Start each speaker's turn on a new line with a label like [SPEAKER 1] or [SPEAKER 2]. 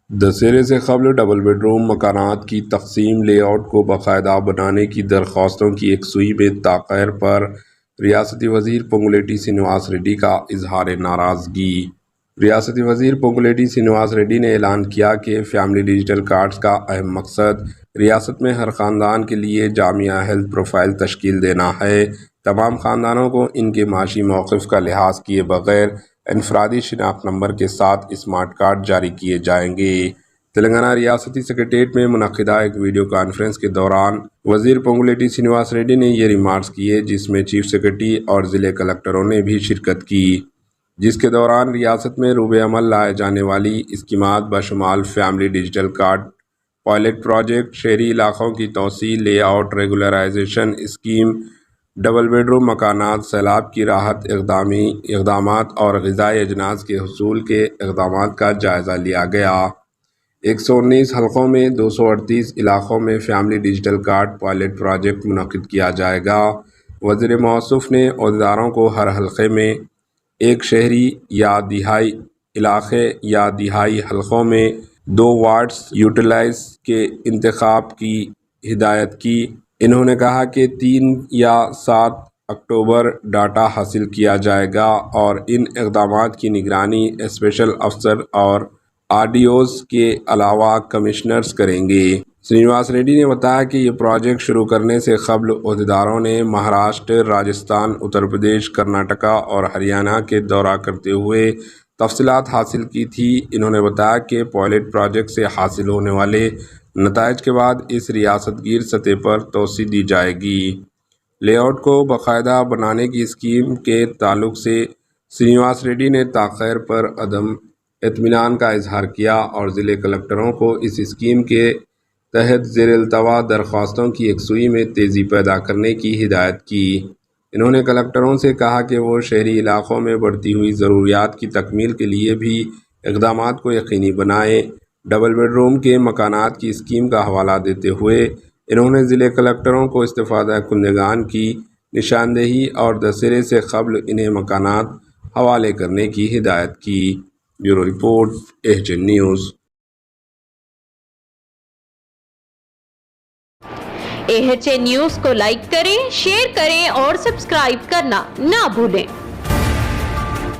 [SPEAKER 1] دسہرے سے قبل double bedroom مکانات کی تقسیم لے آؤٹ کو باقاعدہ بنانے کی درخواستوں کی یکسوئی میں تاخیر پر ریاستی وزیر پونگولیٹی سرینواس ریڈی کا اظہار ناراضگی۔ ریاستی وزیر پونگولیٹی سرینواس ریڈی نے اعلان کیا کہ فیملی ڈیجیٹل کارڈز کا اہم مقصد ریاست میں ہر خاندان کے لیے جامع ہیلتھ پروفائل تشکیل دینا ہے۔ تمام خاندانوں کو ان کے معاشی موقف کا لحاظ کیے بغیر انفرادی شناخت نمبر کے ساتھ اسمارٹ کارڈ جاری کیے جائیں گے۔ تلنگانہ ریاستی سکریٹریٹ میں منعقدہ ایک ویڈیو کانفرنس کے دوران وزیر پونگولیٹی سرینواس ریڈی نے یہ ریمارکس کیے، جس میں چیف سکریٹری اور ضلع کلکٹروں نے بھی شرکت کی، جس کے دوران ریاست میں روبے عمل لائے جانے والی اسکیمات بشمول family digital card pilot project, شہری علاقوں کی توسیع، layout regularization scheme, double bedroom مکانات، سیلاب کی راحت اقدامات اور غذائی اجناس کے حصول کے اقدامات کا جائزہ لیا گیا۔ 119 حلقوں میں 238 علاقوں میں family digital card pilot project منعقد کیا جائے گا۔ وزیر موصوف نے عہدیداروں کو ہر حلقے میں ایک شہری یا دہائی علاقے یا دہائی حلقوں میں 2 وارڈز یوٹیلائز کے انتخاب کی ہدایت کی۔ انہوں نے کہا کہ 3 یا 7 اکتوبر ڈاٹا حاصل کیا جائے گا اور ان اقدامات کی نگرانی اسپیشل افسر اور RDOز کے علاوہ کمشنرز کریں گے۔ سرینواس ریڈی نے بتایا کہ یہ پروجیکٹ شروع کرنے سے قبل عہدیداروں نے مہاراشٹر، راجستھان، اتر پردیش، کرناٹکا اور ہریانہ کے دورہ کرتے ہوئے تفصیلات حاصل کی تھی۔ انہوں نے بتایا کہ پائلٹ پروجیکٹ سے حاصل ہونے والے نتائج کے بعد اس ریاست گیر سطح پر توسیع دی جائے گی۔ لے آؤٹ کو باقاعدہ بنانے کی اسکیم کے تعلق سے سرینواس ریڈی نے تاخیر پر عدم اطمینان کا اظہار کیا اور ضلع کلکٹروں کو اس اسکیم کے تحت زیر التوا درخواستوں کی یکسوئی میں تیزی پیدا کرنے کی ہدایت کی۔ انہوں نے کلکٹروں سے کہا کہ وہ شہری علاقوں میں بڑھتی ہوئی ضروریات کی تکمیل کے لیے بھی اقدامات کو یقینی بنائیں۔ ڈبل بیڈ روم کے مکانات کی اسکیم کا حوالہ دیتے ہوئے انہوں نے ضلع کلکٹروں کو استفادہ کنندگان کی نشاندہی اور دسہرے سے قبل انہیں مکانات حوالے کرنے کی ہدایت کی۔ Bureau report AHN news.
[SPEAKER 2] AHN news کو لائک کریں، شیئر کریں اور سبسکرائب کرنا نہ بھولیں۔